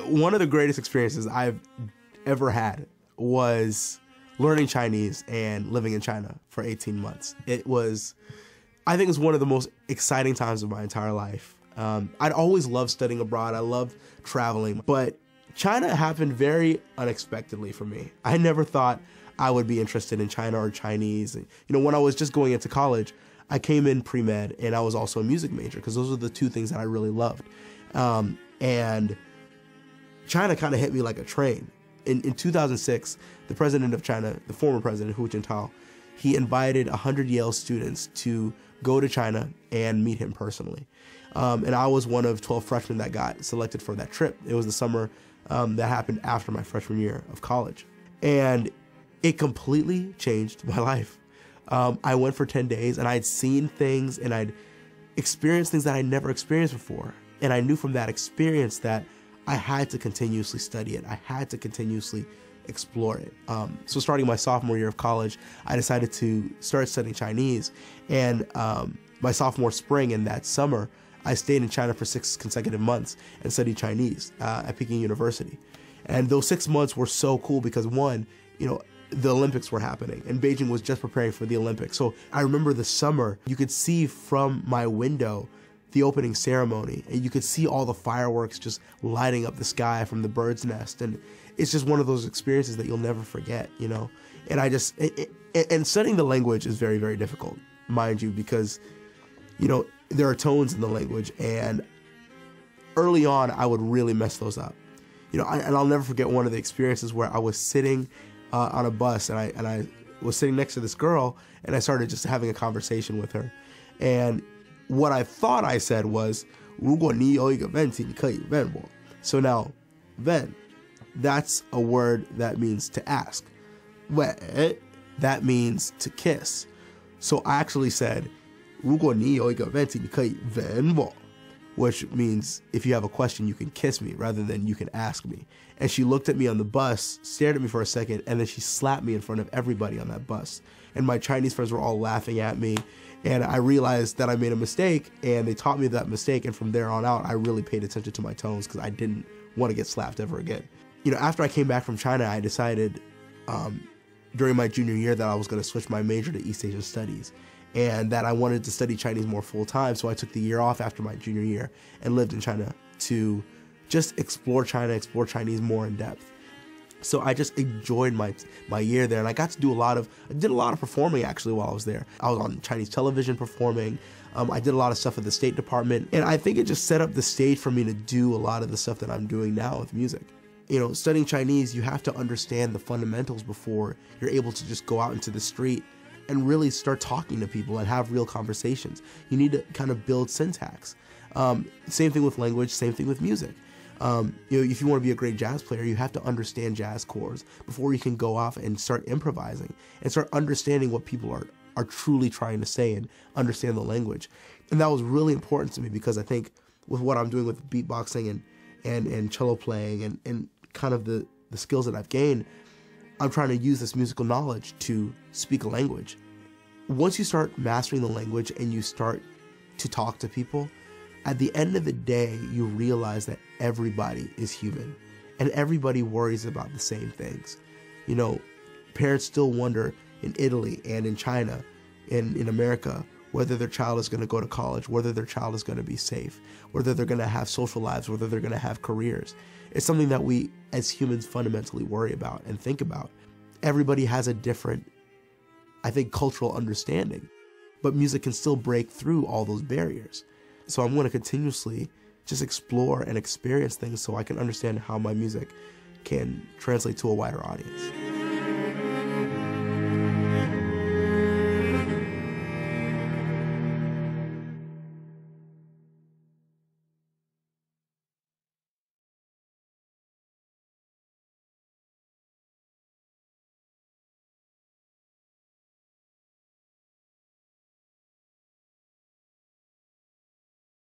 one of the greatest experiences I've ever had was learning Chinese and living in China for 18 months. I think it's one of the most exciting times of my entire life. I'd always loved studying abroad. I loved traveling, but China happened very unexpectedly for me. I never thought I would be interested in China or Chinese. And, when I was just going into college, I came in pre-med and I was also a music major because those are the two things that I really loved. And China kind of hit me like a train. In 2006, the president of China, the former president, Hu Jintao, he invited 100 Yale students to go to China and meet him personally. And I was one of 12 freshmen that got selected for that trip. It was the summer that happened after my freshman year of college. And it completely changed my life. I went for 10 days and I'd seen things and I'd experienced things that I'd never experienced before. And I knew from that experience that I had to continuously study it. I had to continuously explore it. So starting my sophomore year of college, I decided to start studying Chinese. And my sophomore spring and that summer, I stayed in China for 6 consecutive months and studied Chinese at Peking University. And those 6 months were so cool because one, the Olympics were happening and Beijing was just preparing for the Olympics. So I remember the summer, you could see from my window the opening ceremony and you could see all the fireworks just lighting up the sky from the bird's nest. And it's just one of those experiences that you'll never forget, And and studying the language is very, very difficult, mind you, because, there are tones in the language and early on I would really mess those up. And I'll never forget one of the experiences where I was sitting on a bus and I was sitting next to this girl and I started just having a conversation with her. And what I thought I said was, 如果你有一个问题，你可以问我. So now, 问, that's a word that means to ask. 吻, that means to kiss. So I actually said, 如果你有一个问题，你可以问我. Which means if you have a question, you can kiss me rather than you can ask me. And she looked at me on the bus, stared at me for a second, and then she slapped me in front of everybody on that bus. And my Chinese friends were all laughing at me. And I realized that I made a mistake, and they taught me that mistake. And from there on out, I really paid attention to my tones because I didn't want to get slapped ever again. After I came back from China, I decided during my junior year that I was going to switch my major to East Asian Studies. And that I wanted to study Chinese more full-time, so I took the year off after my junior year and lived in China to just explore China, explore Chinese more in depth. So I just enjoyed my year there, and I got to do I did a lot of performing actually while I was there. I was on Chinese television performing. I did a lot of stuff at the State Department, and I think it just set up the stage for me to do a lot of the stuff that I'm doing now with music. Studying Chinese, you have to understand the fundamentals before you're able to just go out into the street and really start talking to people and have real conversations. You need to kind of build syntax. Same thing with language, same thing with music. If you want to be a great jazz player, you have to understand jazz chords before you can go off and start improvising and start understanding what people are truly trying to say and understand the language. And that was really important to me because I think with what I'm doing with beatboxing and cello playing and kind of the skills that I've gained, I'm trying to use this musical knowledge to speak a language. Once you start mastering the language and you start to talk to people, at the end of the day, you realize that everybody is human and everybody worries about the same things. Parents still wonder in Italy and in China and in America whether their child is going to go to college, whether their child is going to be safe, whether they're going to have social lives, whether they're going to have careers. It's something that we as humans fundamentally worry about and think about. Everybody has a different, I think, cultural understanding, but music can still break through all those barriers. So I'm going to continuously just explore and experience things so I can understand how my music can translate to a wider audience.